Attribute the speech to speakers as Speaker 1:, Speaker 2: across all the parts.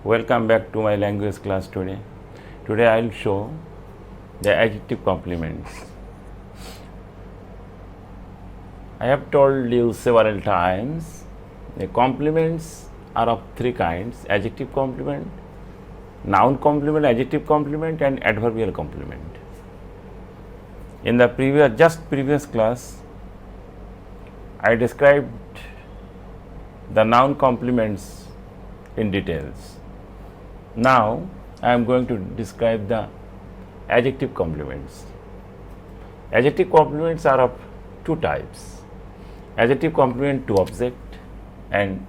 Speaker 1: Welcome back to my language class today. Today I will show the adjective complements. I have told you several times the complements are of three kinds: adjective complement, noun complement, adjective complement, and adverbial complement. In the previous class, I described the noun complements in details. Now I am going to describe the adjective complements. Adjective complements are of two types: adjective complement to object and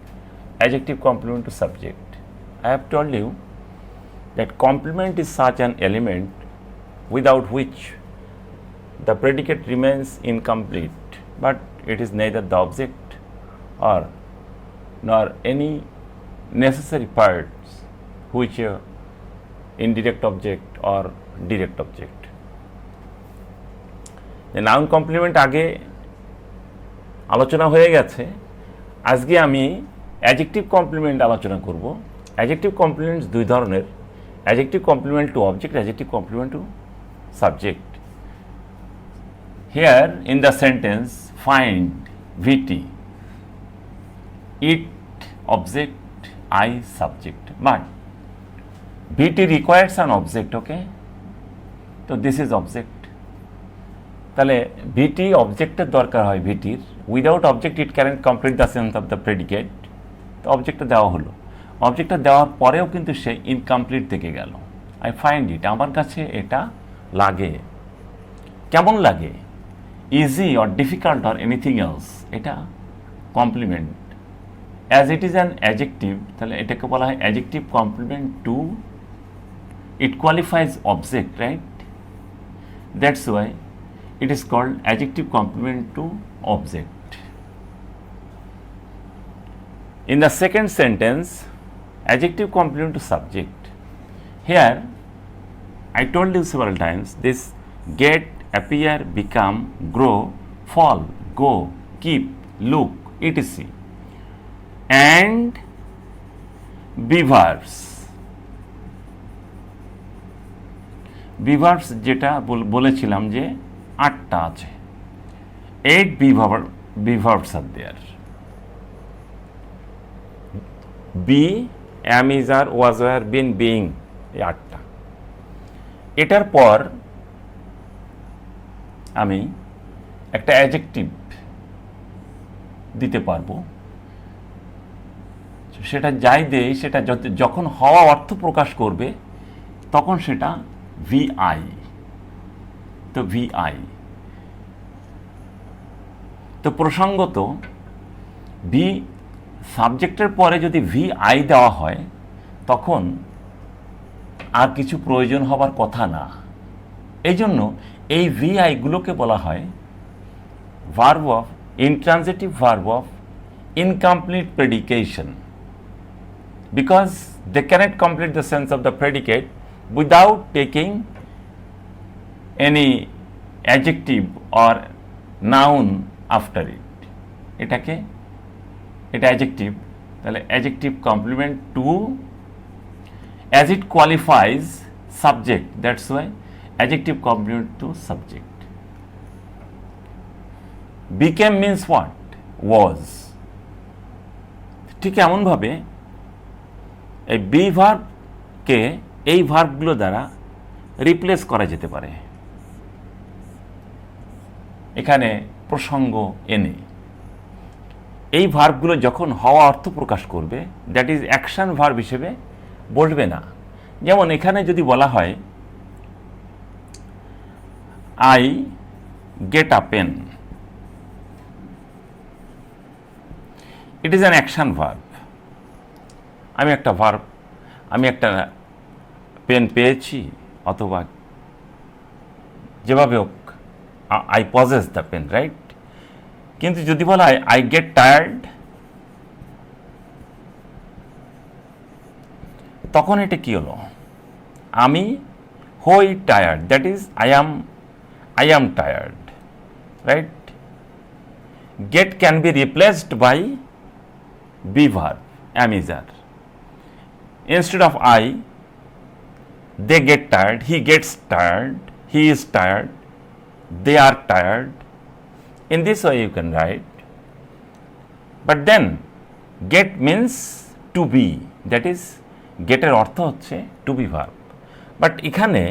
Speaker 1: adjective complement to subject. I have told you that complement is such an element without which the predicate remains incomplete, but it is neither the object or nor any necessary parts which indirect object or direct object. The noun complement আগে আলোচনা হয়ে গেছে। আজকে আমি adjective complement আলোচনা করব। Adjective complements দুই ধরনের: adjective complement to object, adjective complement to subject. Here in the sentence find VT, it object, I subject, but VT requires an object, okay? So this is object. তাহলে VT অবজেক্টের দরকার হয় VTর। Without object it cannot complete the sense of the predicate. তো অবজেক্টটা দেওয়া হলো, অবজেক্টটা দেওয়ার পরেও কিন্তু সে ইনকমপ্লিট থেকে গেল। আই ফাইন্ড ইট, আমার কাছে এটা লাগে। কেমন লাগে? Easy or difficult or anything else, এটা complement. As it is an adjective, তাহলে এটাকে বলা হয় adjective complement too, it qualifies object, right? That's why it is called adjective complement to object. In the second sentence, adjective complement to subject. Here I told you several times this get, appear, become, grow, fall, go, keep, look, etc. and be verbs. Be verbs যেটা বলেছিলাম যে 8টা আছে, 8 be verbs are there. Be, am, is, are, was, were, been, being, এই 8টা। এটার পর আমি একটা অ্যাডজেক্টিভ দিতে পারবো। সেটা যাই দেই, সেটা যখন হওয়া অর্থ প্রকাশ করবে তখন সেটা VI। তো VI তো প্রসঙ্গত বি সাবজেক্টের পরে যদি VI দেওয়া হয় তখন আর কিছু প্রয়োজন হবার কথা না। এই জন্য এই VI গুলোকে বলা হয় verb of intransitive verb of incomplete predication, because they cannot complete the sense of the predicate without taking any adjective or noun after it. এটা adjective, তাহলে adjective complement to, as it qualifies subject, that's why adjective complement to subject. Became means what? Was. ঠিক এমনভাবে এই B ভার্বকে এই ভার্বগুলো দ্বারা replace করা যেতে পারে। এখানে প্রসঙ্গ এনে এই ভার্বগুলো যখন হওয়া অর্থ প্রকাশ করবে, দ্যাট ইজ অ্যাকশন ভার্ব হিসেবে বসবে না। যেমন এখানে যদি বলা হয় I get a pen, it is an action verb. আমি একটা পেন পেয়েছি, অথবা যেভাবে হোক I possess the pen, right? কিন্তু যদি বলা হয় আই গেট টায়ার্ড, তখন এটা কি হলো? আমি হই tired, that is I am tired, right? Get can be replaced by be verb, am is are. instead of I, they get tired, he gets tired, he is tired, they are tired. In this way you can write. But then get means to be, that is get এর অর্থ হচ্ছে to be verb. But এখানে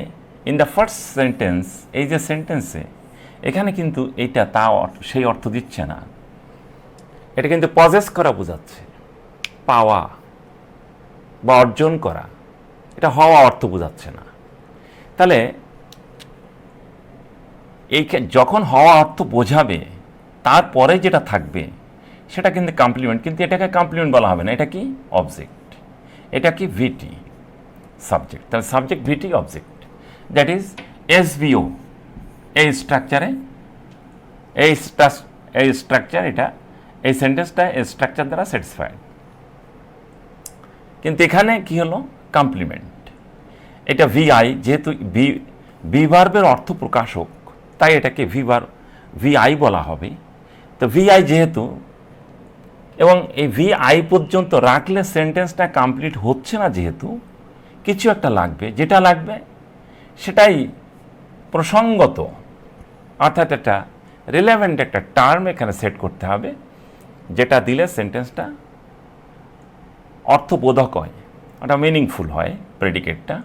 Speaker 1: in the first sentence, এই যে সেন্টেন্সে এখানে কিন্তু এইটা তা সেই অর্থ দিচ্ছে না, এটা কিন্তু পজেস করা বোঝাচ্ছে, পাওয়া বা অর্জন করা, এটা হওয়া অর্থ বোঝাচ্ছে না। তাহলে এই যখন হওয়া অর্থ বোঝাবে তারপরে যেটা থাকবে সেটা কিন্তু কমপ্লিমেন্ট, কিন্তু এটাকে কমপ্লিমেন্ট বলা হবে না, এটা কি অবজেক্ট, এটা কি ভিটি সাবজেক্ট। তাহলে subject VT object, that is SVO. এই স্ট্রাকচারে এই স্ট্রাকচার, এটা এই সেন্টেন্সটা এই স্ট্রাকচার দ্বারা স্যাটিসফাইড। কিন্তু এখানে কি হলো কমপ্লিমেন্ট, এটা ভিআই, যেহেতু বি ভার্বের অর্থ প্রকাশক তাই এটাকে ভিআই বলা হবে। তো ভিআই যেহেতু, এবং এই ভিআই পর্যন্ত রাখলে সেন্টেন্সটা কমপ্লিট হচ্ছে না, যেহেতু কিছু একটা লাগবে, যেটা লাগবে সেটাই প্রসঙ্গত, অর্থাৎ একটা রিলেভেন্ট একটা টার্ম এখানে সেট করতে হবে, যেটা দিলে সেন্টেন্সটা অর্থবোধক হয়, ওটা মিনিংফুল হয়, প্রেডিকেটটা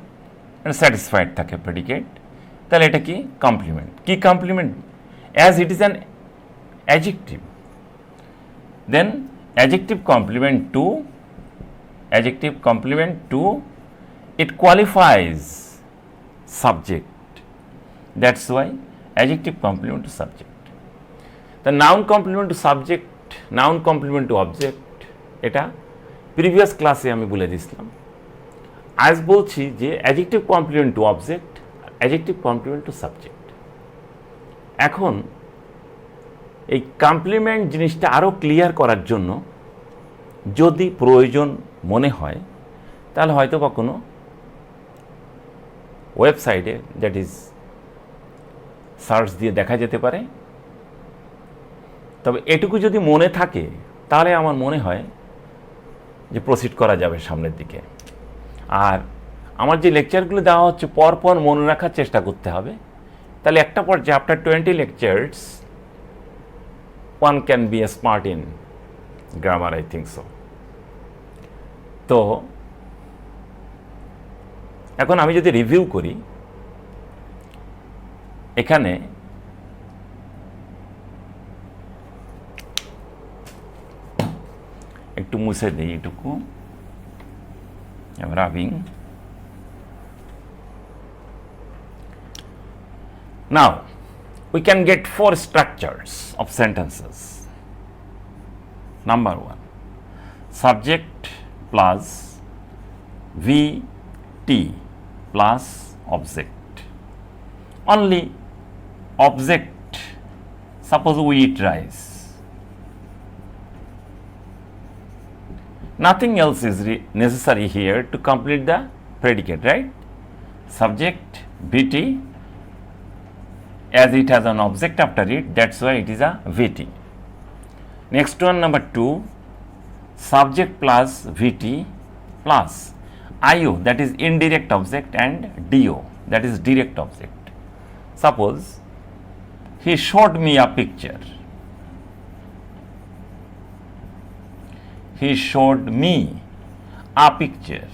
Speaker 1: স্যাটিসফাইড থাকে প্রেডিকেট। তাহলে এটা কি কমপ্লিমেন্ট। কি complement? As it is an adjective, then adjective complement to it qualifies subject, that's why adjective complement to subject. The noun complement to subject, noun complement to object, এটা previous ক্লাসে আমি বলে দিয়েছিলাম। আজ বলছি যে adjective complement to object, adjective complement to subject। এখন এই কমপ্লিমেন্ট জিনিসটা আরও ক্লিয়ার করার জন্য যদি প্রয়োজন মনে হয় তাহলে হয়তো বা কোনো ওয়েবসাইটে, দ্যাট ইজ সার্চ দিয়ে দেখা যেতে পারে। তবে এটুকু যদি মনে থাকে তাহলে আমার মনে হয় যে প্রসিড করা যাবে সামনের দিকে। আর আমার যে লেকচারগুলো দেওয়া হচ্ছে পরপর মনে রাখার চেষ্টা করতে হবে, তাহলে একটা পর্যায়ে after 20 lectures one can be a smart in grammar, I think so. তো এখন আমি যদি রিভিউ করি, এখানে একটু মুছে দিই এটুকু, rubbing. Now we can get 4 structures of sentences. Number 1, subject plus VT plus object. Only object, suppose we eat rice. Nothing else is necessary here to complete the predicate, right? Subject VT, as it has an object after it, that's why it is a VT. Next one, number 2, subject plus VT plus IO, that is indirect object, and DO, that is direct object. Suppose he showed me a picture. He showed me a picture.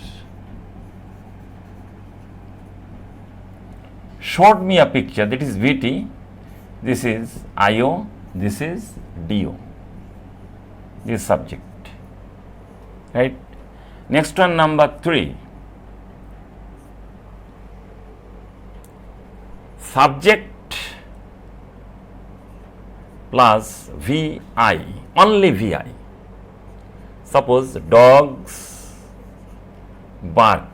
Speaker 1: Showed me a picture, that is VT, this is IO, this is DO, this subject, right? Next one, number 3, subject plus VI, only VI. Suppose dogs bark,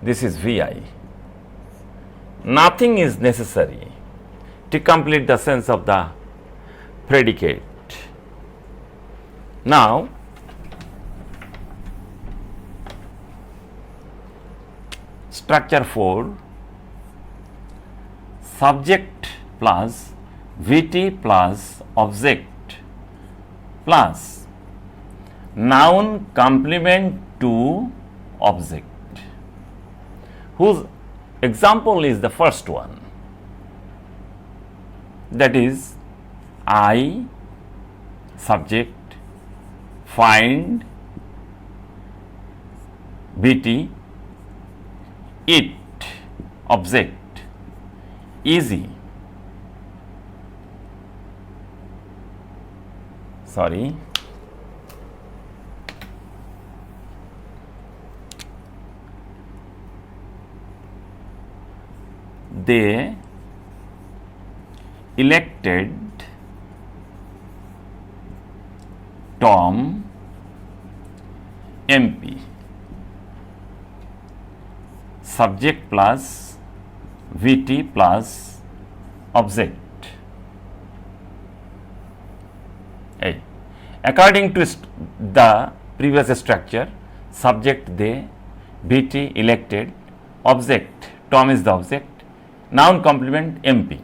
Speaker 1: this is VI. Nothing is necessary to complete the sense of the predicate. Now, structure 4, subject plus VT plus object plus noun complement to object, whose example is the first one, that is I subject, find BT, it object, easy, sorry, they elected Tom MP, subject plus VT plus object. According to the previous structure, subject they, VT elected, object Tom is the object, noun complement MP,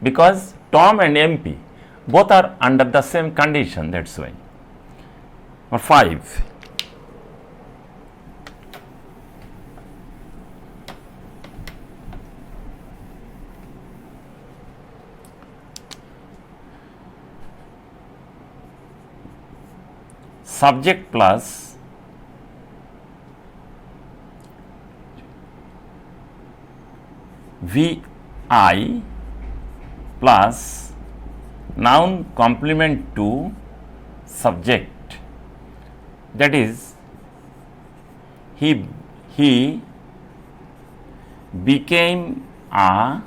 Speaker 1: because Tom and MP both are under the same condition, that's why. Number 5. Subject plus VI plus noun complement to subject, that is he became a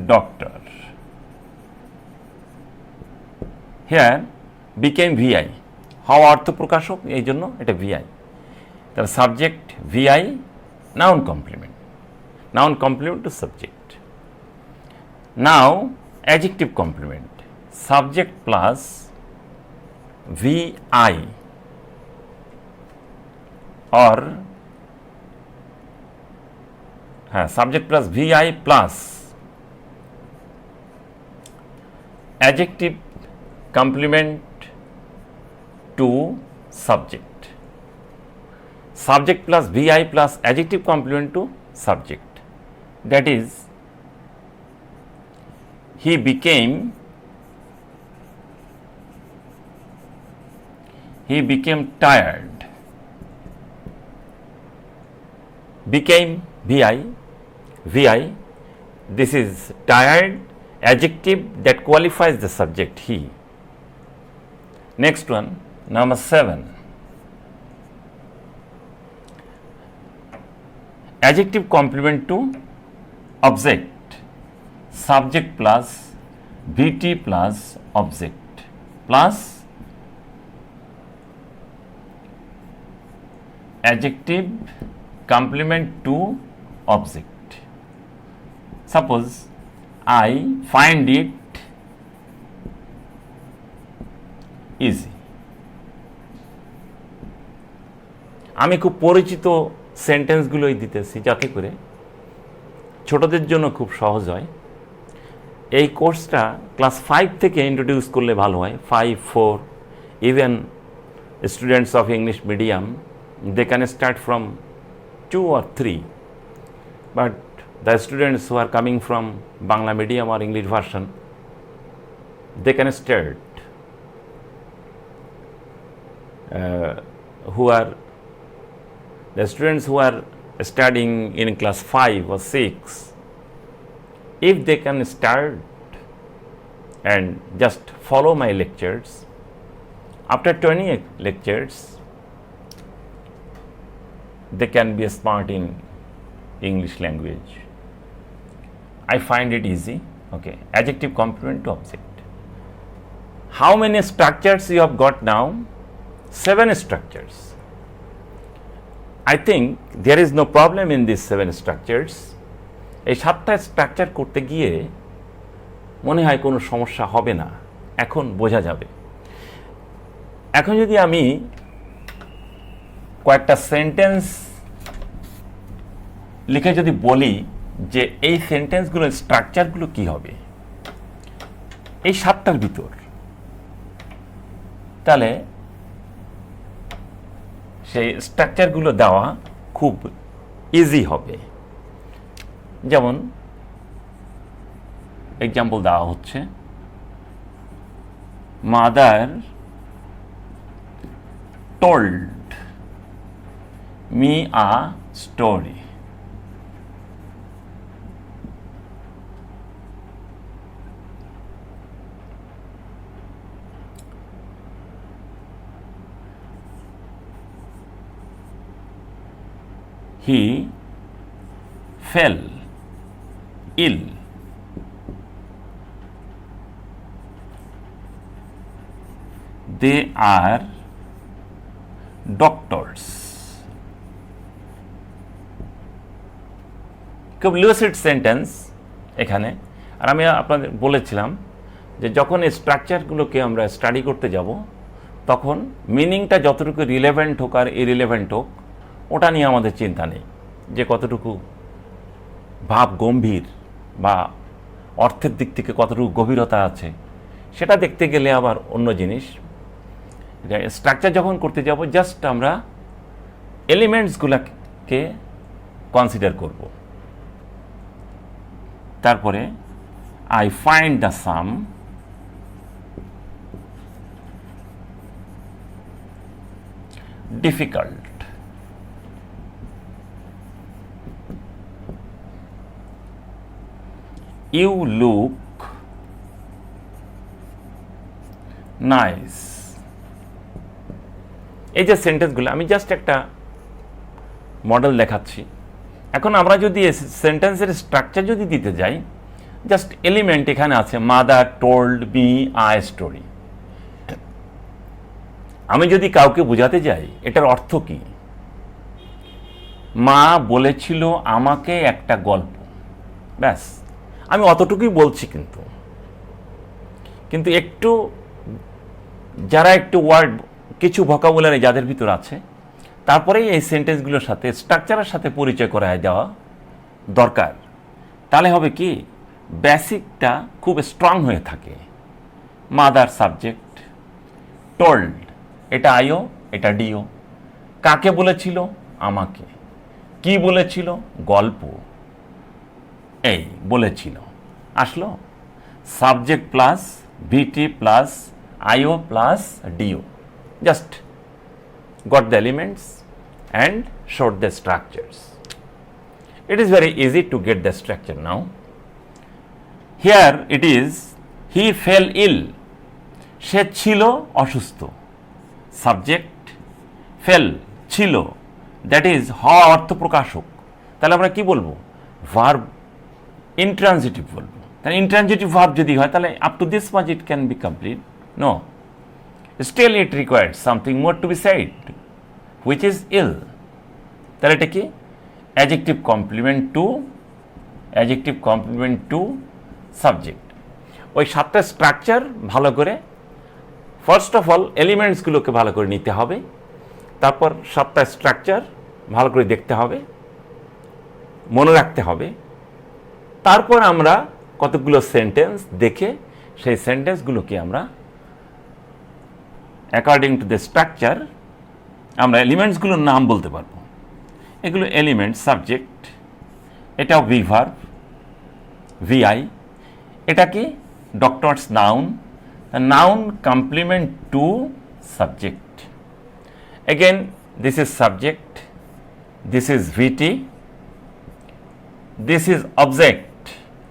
Speaker 1: doctor. Here became VI, how অর্থ প্রকাশক, এই জন্য এটা VI, তাহলে subject VI, noun complement to subject. Now adjective complement, subject plus VI or subject plus VI plus adjective complement to subject, subject plus VI plus adjective complement to subject, that is he became tired, became VI, this is tired adjective that qualifies the subject he. Next one, number 7. Adjective complement to object, subject plus VT plus object plus adjective complement to object. Suppose I find it easy. আমি খুব পরিচিত সেন্টেন্সগুলোই দিতেছি যাতে করে ছোটদের জন্য খুব সহজ হয়। এই কোর্সটা ক্লাস 5 থেকে ইন্ট্রোডিউস করলে ভালো হয়, 5, 4, even students of English medium, they can start from 2 or 3, but the students who are coming from Bangla medium or English version, they can start the students who are studying in class 5 or 6, if they can start and just follow my lectures, after 20 lectures they can be smart in English language. I find it easy. Okay, adjective complement to object. How many structures you have got now? 7 structures. I think there is no problem in these 7 structures. এই 7টা structure করতে গিয়ে মনে হয় কোনো সমস্যা হবে না, এখন বোঝা যাবে। এখন যদি আমি কয়েকটা সেন্টেন্স লিখে যদি বলি যে এই সেন্টেন্সগুলোর স্ট্রাকচারগুলো কি হবে এই 7টার ভিতর, তাহলে সেই স্ট্রাকচারগুলো দেওয়া খুব ইজি হবে। যেমন এক্সাম্পল দেওয়া হচ্ছে, mother told me a story. He fell ill. They are doctors. খুব লুসিড সেন্টেন্স এখানে। আর আমি আপনাদের বলেছিলাম যে যখন এই স্ট্রাকচারগুলোকে আমরা স্টাডি করতে যাব তখন মিনিংটা যতটুকু রিলেভেন্ট হোক আর ইরিলেভেন্ট হোক ওটা নিয়ে আমাদের চিন্তা নেই, যে কতটুকু ভাব গম্ভীর বা অর্থের দিক থেকে কতটুকু গভীরতা আছে সেটা দেখতে গেলে আবার অন্য জিনিস। স্ট্রাকচার যখন করতে যাব জাস্ট আমরা এলিমেন্টসগুলোকে কনসিডার করব। তারপরে I find the sum, difficult. You look nice. এই যে সেন্টেন্সগুলো আমি জাস্ট একটা মডেল দেখাচ্ছি। এখন আমরা যদি সেন্টেন্সের স্ট্রাকচার যদি দিতে যাই, জাস্ট এলিমেন্ট এখানে আছে, mother told me a story. আমি যদি কাউকে বোঝাতে যাই এটার অর্থ কি, মা বলেছিল আমাকে একটা গল্প, ব্যাস আমি অতটুকুই বলছি। কিন্তু একটু যারা একটু ওয়ার্ড কিছু ভোকাবুলারি যাদের ভিতর আছে, তারপরেই এই সেন্টেন্সগুলোর সাথে স্ট্রাকচারের সাথে পরিচয় করায় দেওয়া দরকার। তাহলে হবে কি, বেসিকটা খুব স্ট্রং হয়ে থাকে। মাদার সাবজেক্ট, টোল্ড এটা আইও এটা ডিও, কাকে বলেছিল আমাকে, কি বলেছিল গল্প, এই বলেছিল আসলো subject plus VT plus IO plus DO, just got the elements and showed the structures. It is very easy to get the structure now. Here it is, he fell ill. সে ছিল অসুস্থ। সাবজেক্ট ফেল ছিল, that is হওয়া অর্থ প্রকাশক। তাহলে আমরা কি বলবো, ভার্ব ইন্ট্রানজিটিভ বলবো। তাহলে ইন্ট্রানজিটিভ ভার্ব যদি হয় তাহলে up to this much it can be complete. No, still it required something more to be said, which is ill. তাহলে এটা কি, adjective complement to subject। ওই সাতটা স্ট্রাকচার ভালো করে ফার্স্ট অফ অল এলিমেন্টসগুলোকে ভালো করে নিতে হবে, তারপর সাতটা স্ট্রাকচার ভালো করে দেখতে হবে, মনে রাখতে হবে। তারপর আমরা কতগুলো সেন্টেন্স দেখে সেই সেন্টেন্সগুলোকে আমরা অ্যাকর্ডিং টু দ্য স্ট্রাকচার আমরা এলিমেন্টসগুলোর নাম বলতে পারবো। এগুলো এলিমেন্ট, সাবজেক্ট, এটাও ভি ভার্ব, ভিআই, এটা কি doctors noun, noun complement to subject. Again this is subject, this is VT, this is object,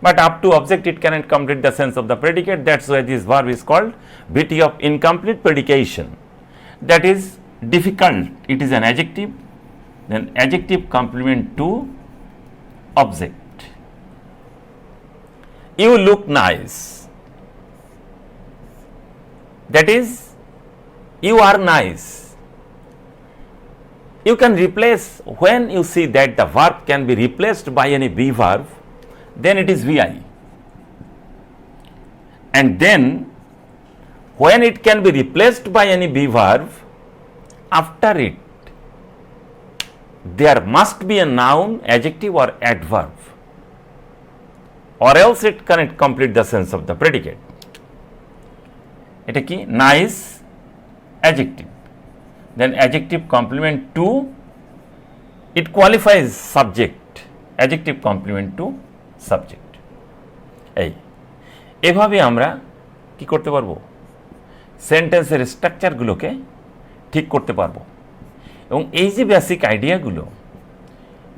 Speaker 1: but up to object it cannot complete the sense of the predicate. That's why this verb is called VT of incomplete predication. That is difficult, it is an adjective, then adjective complement to object. You look nice, that is you are nice. You can replace, when you see that the verb can be replaced by any be verb, then it is VI. And then when it can be replaced by any be verb, after it there must be a noun, adjective or adverb, or else it cannot complete the sense of the predicate. এটা কি, nice adjective, then adjective complement to, it qualifies subject, adjective complement to subject. এভাবে আমরা কি করতে পারবো, সেন্টেন্সের স্ট্রাকচারগুলোকে ঠিক করতে পারবো। এবং এই যে বেসিক আইডিয়াগুলো,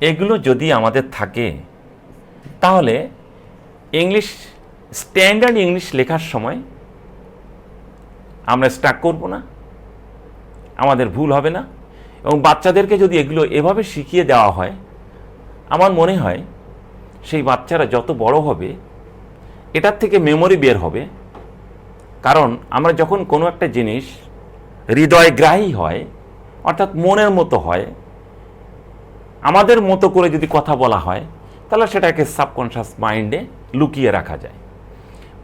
Speaker 1: এগুলো যদি আমাদের থাকে তাহলে ইংলিশ, স্ট্যান্ডার্ড ইংলিশ লেখার সময় আমরা স্টাক করব না, আমাদের ভুল হবে না। এবং বাচ্চাদেরকে যদি এগুলো এভাবে শিখিয়ে দেওয়া হয়, আমার মনে হয় সেই বাচ্চারা যত বড় হবে এটার থেকে মেমোরি বের হবে। কারণ আমরা যখন কোনো একটা জিনিস হৃদয়গ্রাহী হয়, অর্থাৎ মনের মতো হয়, আমাদের মতো করে যদি কথা বলা হয়, তাহলে সেটাকে সাবকনশাস মাইন্ডে লুকিয়ে রাখা যায়।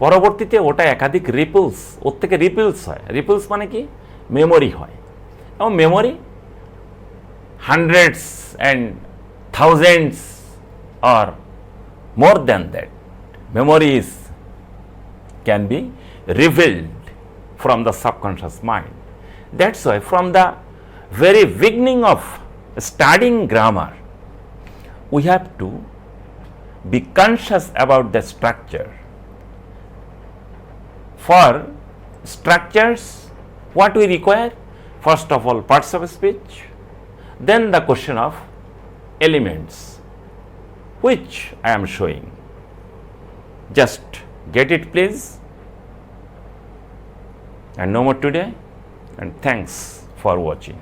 Speaker 1: পরবর্তীতে ওটা একাধিক রিপলস, ওর থেকে রিপলস হয়। রিপলস মানে কি, মেমোরি হয়। এবং memory hundreds and thousands or more than that, memories can be revealed from the subconscious mind. That's why from the very beginning of studying grammar, we have to be conscious about the structure. For structures, what we require? First of all, parts of speech, then the question of elements, which I am showing. Just get it, please. And no more today, and thanks for watching.